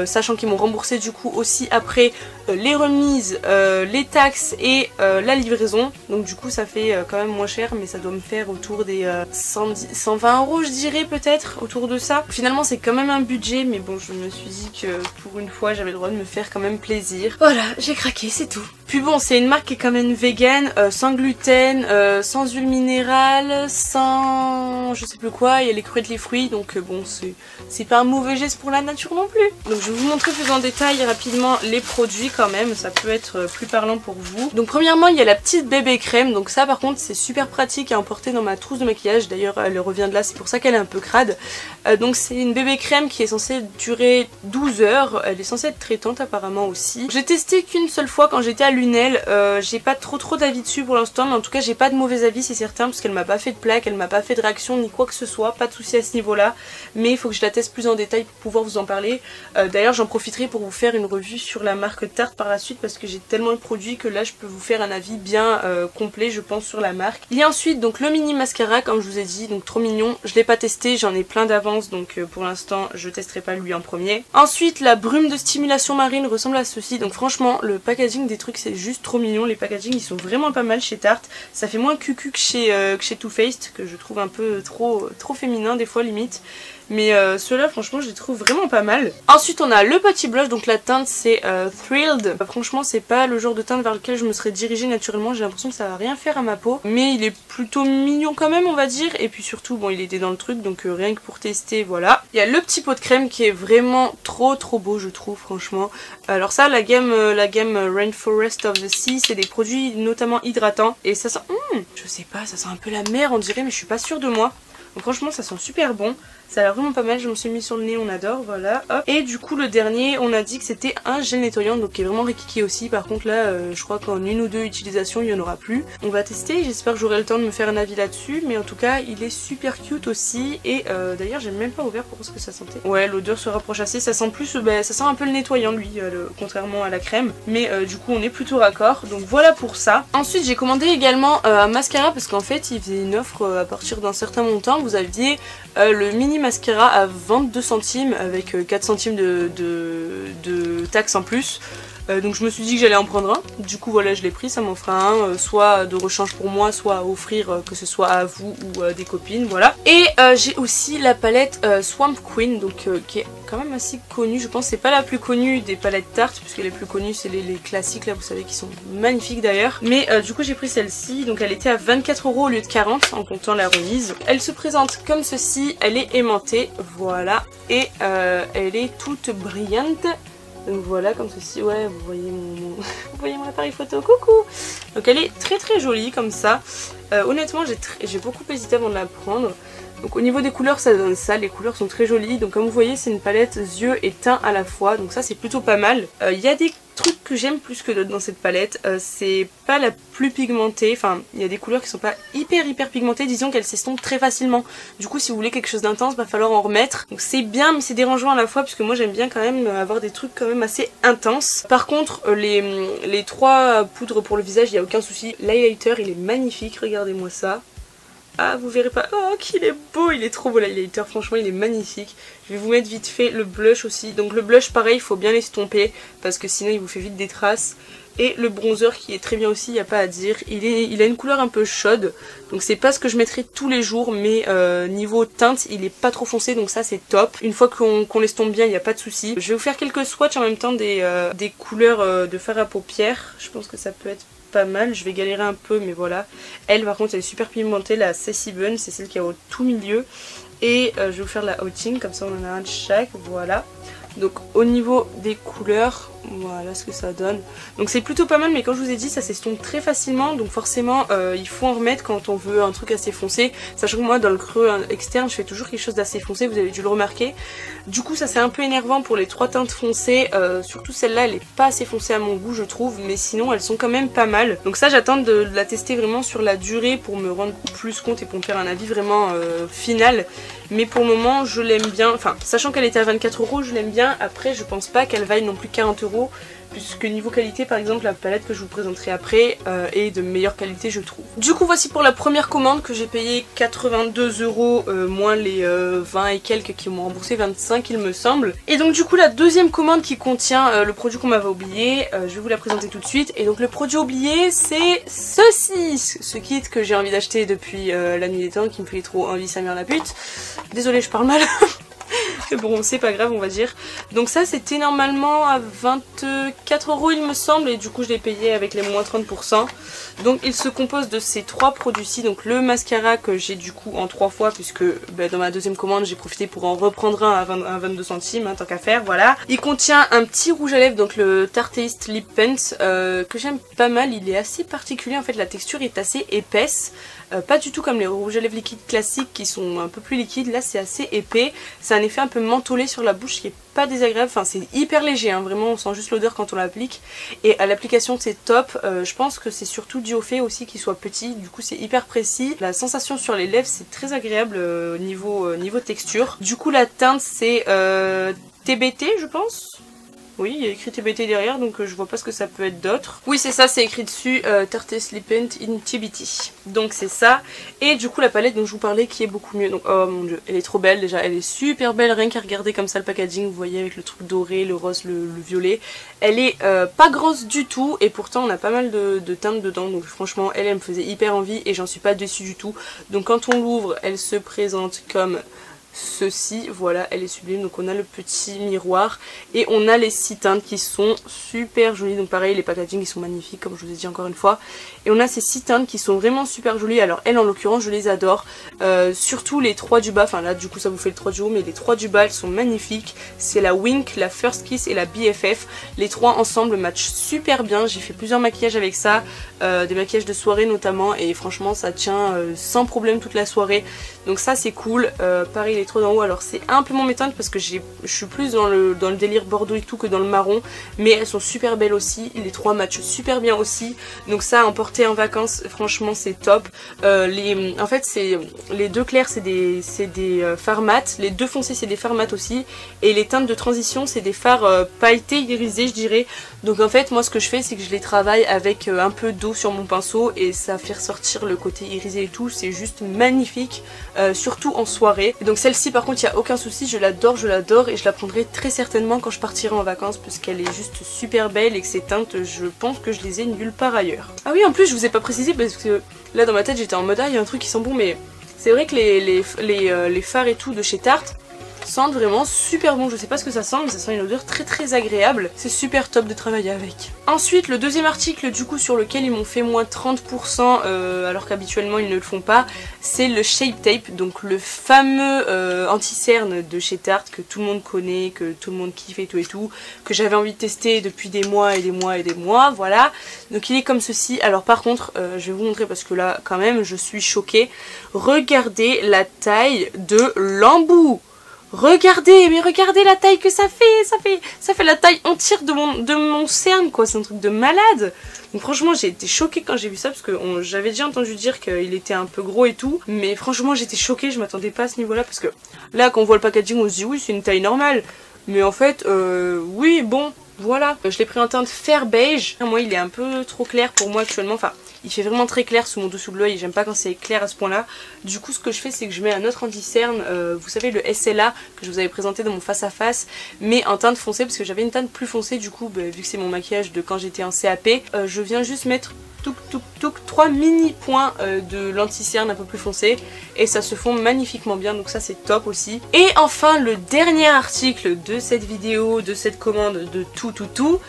Sachant qu'ils m'ont remboursé du coup aussi après les remises, les taxes et la livraison. Donc du coup ça fait quand même moins cher, mais ça doit me faire autour des 120 € je dirais peut-être, autour de ça. Finalement c'est quand même un budget, mais bon je me suis dit que pour une fois j'avais le droit de me faire quand même plaisir. Voilà, j'ai craqué, c'est tout. Puis bon, c'est une marque qui est quand même vegan, sans gluten, sans huile minérale, sans je sais plus quoi, il y a les cruets les fruits, donc bon c'est pas un mauvais geste pour la nature non plus. Donc je vais vous montrer plus en détail rapidement les produits quand même, ça peut être plus parlant pour vous. Donc premièrement il y a la petite bébé crème, donc ça par contre c'est super pratique à emporter dans ma trousse de maquillage, d'ailleurs elle revient de là, c'est pour ça qu'elle est un peu crade. Donc c'est une bébé crème qui est censée durer 12 heures, elle est censée être traitante apparemment aussi. J'ai testé qu'une seule fois quand j'étais à Lunel, j'ai pas trop d'avis dessus pour l'instant, mais en tout cas j'ai pas de mauvais avis c'est certain, parce qu'elle m'a pas fait de plaque, elle m'a pas fait de réaction ni quoi que ce soit, pas de souci à ce niveau là, mais il faut que je la teste plus en détail pour pouvoir vous en parler. D'ailleurs j'en profiterai pour vous faire une revue sur la marque Tarte par la suite, parce que j'ai tellement de produits que là je peux vous faire un avis bien complet je pense sur la marque. Il y a ensuite donc le mini mascara comme je vous ai dit, donc trop mignon, je l'ai pas testé, j'en ai plein d'avance donc pour l'instant je testerai pas lui en premier. Ensuite la brume de stimulation marine ressemble à ceci, donc franchement le packaging des trucs c'est juste trop mignon, les packaging ils sont vraiment pas mal chez Tarte, ça fait moins cucu que chez Too Faced, que je trouve un peu trop féminin des fois limite. Mais ceux-là franchement je les trouve vraiment pas mal. Ensuite on a le petit blush, donc la teinte c'est Thrilled. Franchement c'est pas le genre de teinte vers lequel je me serais dirigée naturellement, j'ai l'impression que ça va rien faire à ma peau. Mais il est plutôt mignon quand même on va dire. Et puis surtout bon il était dans le truc donc rien que pour tester voilà. Il y a le petit pot de crème qui est vraiment trop beau je trouve franchement. Alors ça la gamme Rainforest of the Sea, c'est des produits notamment hydratants. Et ça sent, je sais pas, ça sent un peu la mer on dirait, mais je suis pas sûre de moi. Donc franchement ça sent super bon. Ça a l'air vraiment pas mal, je me suis mis sur le nez, on adore, voilà, hop. Et du coup le dernier, on a dit que c'était un gel nettoyant, donc qui est vraiment rikiki aussi. Par contre là, je crois qu'en une ou deux utilisations, il n'y en aura plus. On va tester, j'espère que j'aurai le temps de me faire un avis là-dessus. Mais en tout cas, il est super cute aussi. Et d'ailleurs, j'ai même pas ouvert pour voir ce que ça sentait. Ouais, l'odeur se rapproche assez, ça sent plus, ça sent un peu le nettoyant lui, contrairement à la crème. Mais du coup, on est plutôt raccord, donc voilà pour ça. Ensuite, j'ai commandé également un mascara, parce qu'en fait, il faisait une offre à partir d'un certain montant. Vous aviez le mini mascara à 22 centimes avec 4 centimes de taxes en plus. Donc je me suis dit que j'allais en prendre un. Du coup voilà, je l'ai pris, ça m'en fera un, soit de rechange pour moi, soit à offrir, que ce soit à vous ou à des copines, voilà. Et j'ai aussi la palette Swamp Queen, donc qui est quand même assez connue, je pense. C'est pas la plus connue des palettes Tarte, puisque les plus connues c'est les classiques là, vous savez, qui sont magnifiques d'ailleurs. Mais du coup j'ai pris celle-ci, donc elle était à 24 € au lieu de 40 en comptant la remise. Elle se présente comme ceci, elle est aimantée, voilà, et elle est toute brillante. Donc voilà, comme ceci, ouais, vous voyez vous voyez mon appareil photo, coucou. Donc elle est très jolie comme ça. Honnêtement, j'ai beaucoup hésité avant de la prendre. Donc au niveau des couleurs, ça donne ça, les couleurs sont très jolies. Donc comme vous voyez, c'est une palette yeux et teint à la fois, donc ça c'est plutôt pas mal. Il y a des trucs que j'aime plus que d'autres dans cette palette, c'est pas la plus pigmentée, enfin il y a des couleurs qui sont pas hyper pigmentées, disons qu'elles s'estompent très facilement. Du coup si vous voulez quelque chose d'intense, va falloir en remettre. Donc c'est bien mais c'est dérangeant à la fois, puisque moi j'aime bien quand même avoir des trucs quand même assez intenses. Par contre les trois poudres pour le visage, il n'y a aucun souci. L'highlighter il est magnifique, regardez-moi ça. Ah, vous verrez pas. Oh, qu'il est beau, il est trop beau l'highlighter, franchement il est magnifique. Je vais vous mettre vite fait le blush aussi. Donc le blush pareil, il faut bien l'estomper parce que sinon il vous fait vite des traces. Et le bronzer qui est très bien aussi, il n'y a pas à dire. Il a une couleur un peu chaude, donc c'est pas ce que je mettrai tous les jours, mais niveau teinte il est pas trop foncé, donc ça c'est top. Une fois qu'on l'estompe bien, il n'y a pas de souci. Je vais vous faire quelques swatchs en même temps des couleurs de fard à paupières. Je pense que ça peut être pas mal, je vais galérer un peu mais voilà. Elle par contre elle est super pigmentée, la Sassy Bun, c'est celle qui est au tout milieu. Et je vais vous faire la outing, comme ça on en a un de chaque, voilà. Donc au niveau des couleurs, voilà ce que ça donne. Donc c'est plutôt pas mal, mais comme je vous ai dit, ça s'estompe très facilement. Donc forcément il faut en remettre quand on veut un truc assez foncé. Sachant que moi dans le creux externe je fais toujours quelque chose d'assez foncé, vous avez dû le remarquer. Du coup ça c'est un peu énervant pour les trois teintes foncées. Surtout celle-là elle est pas assez foncée à mon goût je trouve, mais sinon elles sont quand même pas mal. Donc ça j'attends de la tester vraiment sur la durée pour me rendre plus compte et pour me faire un avis vraiment final. Mais pour le moment je l'aime bien, enfin sachant qu'elle était à 24 €, je l'aime bien. Après je pense pas qu'elle vaille non plus 40 €, puisque niveau qualité par exemple la palette que je vous présenterai après est de meilleure qualité je trouve. Du coup voici pour la première commande que j'ai payé 82 € moins les 20 et quelques qui m'ont remboursé, 25 il me semble. Et donc du coup la deuxième commande qui contient le produit qu'on m'avait oublié, je vais vous la présenter tout de suite. Et donc le produit oublié c'est ceci, ce kit que j'ai envie d'acheter depuis la nuit des temps, qui me fait trop envie, sa mère la pute. Désolée je parle mal. Mais bon c'est pas grave on va dire. Donc ça c'était normalement à 24 € il me semble, et du coup je l'ai payé avec les moins 30%. Donc il se compose de ces trois produits-ci, donc le mascara que j'ai du coup en 3 fois, puisque dans ma deuxième commande j'ai profité pour en reprendre un à 22 centimes, hein, tant qu'à faire, voilà. Il contient un petit rouge à lèvres, donc le Tarte Lip Paint, que j'aime pas mal, il est assez particulier en fait, la texture est assez épaisse. Pas du tout comme les rouges à lèvres liquides classiques qui sont un peu plus liquides, là c'est assez épais, c'est un effet un peu mentholé sur la bouche qui est pas désagréable, enfin c'est hyper léger, hein, vraiment on sent juste l'odeur quand on l'applique, et à l'application c'est top. Je pense que c'est surtout dû au fait aussi qu'il soit petit, du coup c'est hyper précis, la sensation sur les lèvres c'est très agréable niveau texture. Du coup la teinte c'est TBT je pense. Oui, il y a écrit TBT derrière, donc je vois pas ce que ça peut être d'autre. Oui, c'est ça, c'est écrit dessus, Tarte Lip Paint in TBT. Donc c'est ça. Et du coup, la palette dont je vous parlais qui est beaucoup mieux. Donc, oh mon dieu, elle est trop belle déjà. Elle est super belle, rien qu'à regarder comme ça le packaging. Vous voyez, avec le truc doré, le rose, le violet. Elle est pas grosse du tout, et pourtant on a pas mal de teintes dedans. Donc franchement, elle me faisait hyper envie, et j'en suis pas déçue du tout. Donc quand on l'ouvre, elle se présente comme ceci, voilà, elle est sublime. Donc on a le petit miroir et on a les 6 teintes qui sont super jolies. Donc pareil, les packaging ils sont magnifiques comme je vous ai dit encore une fois. Et on a ces 6 teintes qui sont vraiment super jolies. Alors elles en l'occurrence je les adore, surtout les 3 du bas. Enfin là du coup ça vous fait le 3 du haut, mais les 3 du bas elles sont magnifiques. C'est la Wink, la First Kiss et la BFF. Les 3 ensemble matchent super bien. J'ai fait plusieurs maquillages avec ça, des maquillages de soirée notamment, et franchement ça tient sans problème toute la soirée. Donc ça c'est cool. Pareil les 3 d'en haut, alors c'est un peu mon méthode parce que je suis plus dans le délire bordeaux et tout que dans le marron, mais elles sont super belles aussi. Les 3 matchent super bien aussi, donc ça à emporter en vacances franchement c'est top. En fait c'est les 2 clairs c'est des fards mat, les 2 foncés c'est des fards mat aussi, et les teintes de transition c'est des fards pailletés irisés je dirais. Donc en fait moi ce que je fais c'est que je les travaille avec un peu d'eau sur mon pinceau, et ça fait ressortir le côté irisé et tout, c'est juste magnifique, surtout en soirée. Et donc celle Celle-ci par contre il n'y a aucun souci, je l'adore et je la prendrai très certainement quand je partirai en vacances parce qu'elle est juste super belle et que ces teintes je pense que je les ai nulle part ailleurs. Ah oui en plus je vous ai pas précisé parce que là dans ma tête j'étais en mode ah il y a un truc qui sent bon mais c'est vrai que les fards et tout de chez Tarte sentent vraiment super bon, je sais pas ce que ça sent mais ça sent une odeur très agréable, c'est super top de travailler avec. Ensuite le deuxième article du coup sur lequel ils m'ont fait moins 30% alors qu'habituellement ils ne le font pas, c'est le Shape Tape, donc le fameux anti-cerne de chez Tarte que tout le monde connaît, que tout le monde kiffe et tout, que j'avais envie de tester depuis des mois, voilà. Donc il est comme ceci, alors par contre je vais vous montrer parce que là quand même je suis choquée, regardez la taille de l'embout. Regardez, mais regardez la taille que ça fait la taille entière de mon cerne quoi, c'est un truc de malade. Donc franchement j'ai été choquée quand j'ai vu ça parce que j'avais déjà entendu dire qu'il était un peu gros et tout, mais franchement j'étais choquée, je m'attendais pas à ce niveau là parce que là quand on voit le packaging on se dit oui c'est une taille normale, mais en fait oui bon voilà. Je l'ai pris en teinte fer beige, moi il est un peu trop clair pour moi actuellement, enfin il fait vraiment très clair sous mon dessous de l'œil, j'aime pas quand c'est clair à ce point là. Du coup ce que je fais c'est que je mets un autre anti-cerne, vous savez le SLA que je vous avais présenté dans mon face à face, mais en teinte foncée parce que j'avais une teinte plus foncée du coup vu que c'est mon maquillage de quand j'étais en CAP, je viens juste mettre 3 mini points de l'anti-cerne un peu plus foncé et ça se fond magnifiquement bien, donc ça c'est top aussi. Et enfin le dernier article de cette vidéo, de cette commande de tout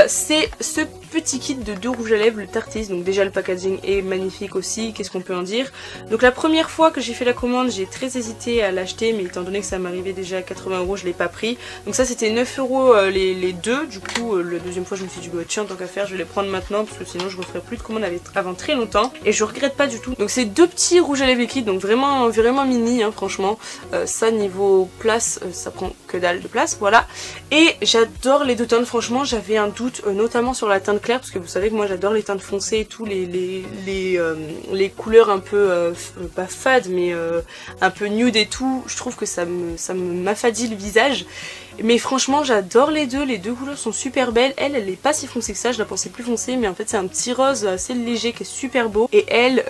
c'est ce petit kit de 2 rouges à lèvres, le Tarteist. Donc déjà le packaging est magnifique aussi, qu'est-ce qu'on peut en dire. Donc la première fois que j'ai fait la commande j'ai très hésité à l'acheter, mais étant donné que ça m'arrivait déjà à 80 € je l'ai pas pris. Donc ça c'était 9 € les deux, du coup la deuxième fois je me suis dit bah tiens tant qu'à faire je vais les prendre maintenant parce que sinon je referai plus de commandes avant très longtemps et je regrette pas du tout. Donc c'est 2 petits rouges à lèvres liquides, donc vraiment mini hein, franchement. Ça niveau place ça prend que dalle de place, voilà. Et j'adore les deux teintes, franchement j'avais un doute notamment sur la teinte claire parce que vous savez que moi j'adore les teintes foncées et tout, les couleurs un peu pas fades mais un peu nude et tout, je trouve que ça m'affadit le visage. Mais franchement j'adore les deux couleurs sont super belles. Elle est pas si foncée que ça, je la pensais plus foncée mais en fait c'est un petit rose assez léger qui est super beau. Et elle,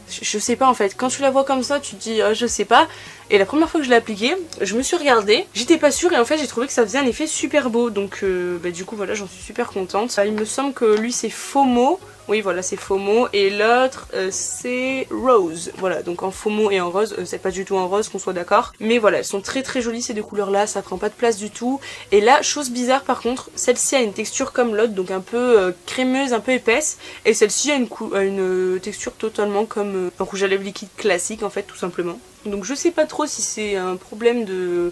je sais pas en fait, quand tu la vois comme ça tu te dis je sais pas. Et la première fois que je l'ai appliquée, je me suis regardée, j'étais pas sûre et en fait j'ai trouvé que ça faisait un effet super beau. Donc du coup voilà, j'en suis super contente. Il me semble que lui c'est FOMO. Oui voilà c'est FOMO et l'autre c'est Rose. Voilà donc en FOMO et en rose, c'est pas du tout en rose qu'on soit d'accord. Mais voilà elles sont très jolies ces deux couleurs là, ça prend pas de place du tout. Et là chose bizarre par contre, celle-ci a une texture comme l'autre donc un peu crémeuse, un peu épaisse. Et celle-ci a une texture totalement comme un rouge à lèvres liquide classique en fait tout simplement. Donc je sais pas trop si c'est un problème de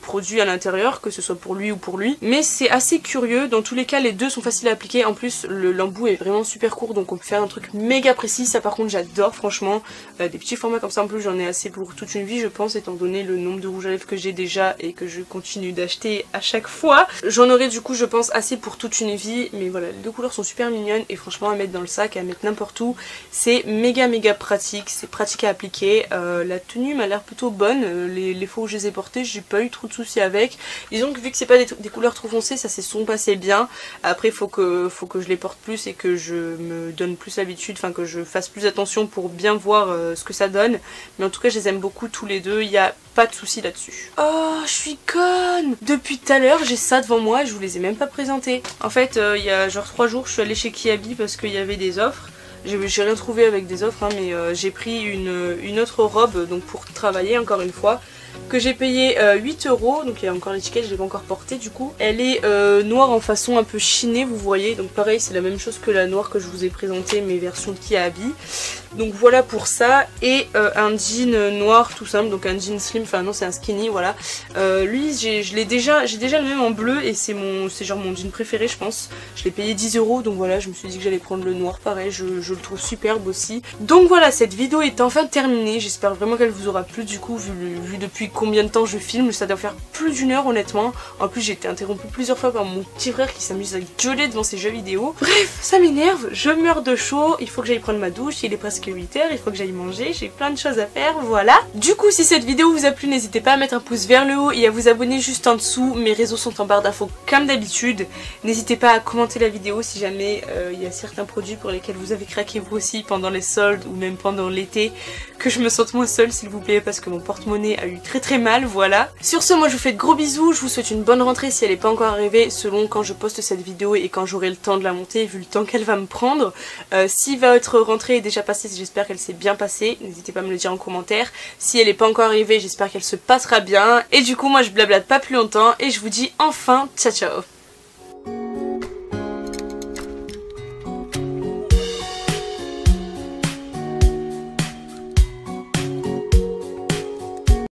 produits à l'intérieur, que ce soit pour lui ou pour lui, mais c'est assez curieux. Dans tous les cas les deux sont faciles à appliquer, en plus l'embout est vraiment super court donc on peut faire un truc méga précis, ça par contre j'adore franchement. Des petits formats comme ça en plus j'en ai assez pour toute une vie je pense, étant donné le nombre de rouges à lèvres que j'ai déjà et que je continue d'acheter à chaque fois. J'en aurai du coup je pense assez pour toute une vie, mais voilà les deux couleurs sont super mignonnes et franchement à mettre dans le sac, à mettre n'importe où, c'est méga pratique, c'est pratique à appliquer. La tenue m'a l'air plutôt bonne, les fois où je les ai portées j'ai pas eu trop de soucis avec. Disons que vu que c'est pas des couleurs trop foncées, ça s'est passé bien. Après faut que je les porte plus et que je me donne plus l'habitude, enfin que je fasse plus attention pour bien voir ce que ça donne. Mais en tout cas je les aime beaucoup tous les deux, il n'y a pas de soucis là-dessus. Oh je suis conne. Depuis tout à l'heure j'ai ça devant moi et je vous les ai même pas présentés. En fait il y a genre 3 jours je suis allée chez Kiabi parce qu'il y avait des offres. J'ai rien trouvé avec des offres hein, mais j'ai pris une autre robe donc pour travailler encore une fois, que j'ai payé 8 €, donc il y a encore l'étiquette, je l'ai pas encore portée du coup. Elle est noire en façon un peu chinée vous voyez, donc pareil c'est la même chose que la noire que je vous ai présentée mais version Kiabi. Donc voilà pour ça, et un jean noir tout simple, donc un jean slim, enfin non c'est un skinny voilà. Lui j'ai déjà le même en bleu et c'est genre mon jean préféré je pense. Je l'ai payé 10 € donc voilà je me suis dit que j'allais prendre le noir pareil, je le trouve superbe aussi. Donc voilà cette vidéo est enfin terminée, j'espère vraiment qu'elle vous aura plu du coup vu depuis combien de temps je filme, ça doit faire plus d'1 heure honnêtement. En plus j'ai été interrompue plusieurs fois par mon petit frère qui s'amuse à gueuler devant ses jeux vidéo. Bref ça m'énerve, je meurs de chaud, il faut que j'aille prendre ma douche, il est presque parce que 8 h, il faut que j'aille manger, j'ai plein de choses à faire, voilà. Du coup, si cette vidéo vous a plu, n'hésitez pas à mettre un pouce vers le haut et à vous abonner juste en dessous. Mes réseaux sont en barre d'infos comme d'habitude. N'hésitez pas à commenter la vidéo si jamais il y a certains produits pour lesquels vous avez craqué vous aussi pendant les soldes ou même pendant l'été, que je me sente moins seule s'il vous plaît, parce que mon porte-monnaie a eu très mal, voilà. Sur ce, moi je vous fais de gros bisous, je vous souhaite une bonne rentrée si elle n'est pas encore arrivée, selon quand je poste cette vidéo et quand j'aurai le temps de la monter, vu le temps qu'elle va me prendre. Si votre rentrée est déjà passée, j'espère qu'elle s'est bien passée, n'hésitez pas à me le dire en commentaire. Si elle n'est pas encore arrivée, j'espère qu'elle se passera bien. Et du coup, moi je blablate pas plus longtemps et je vous dis enfin ciao ciao.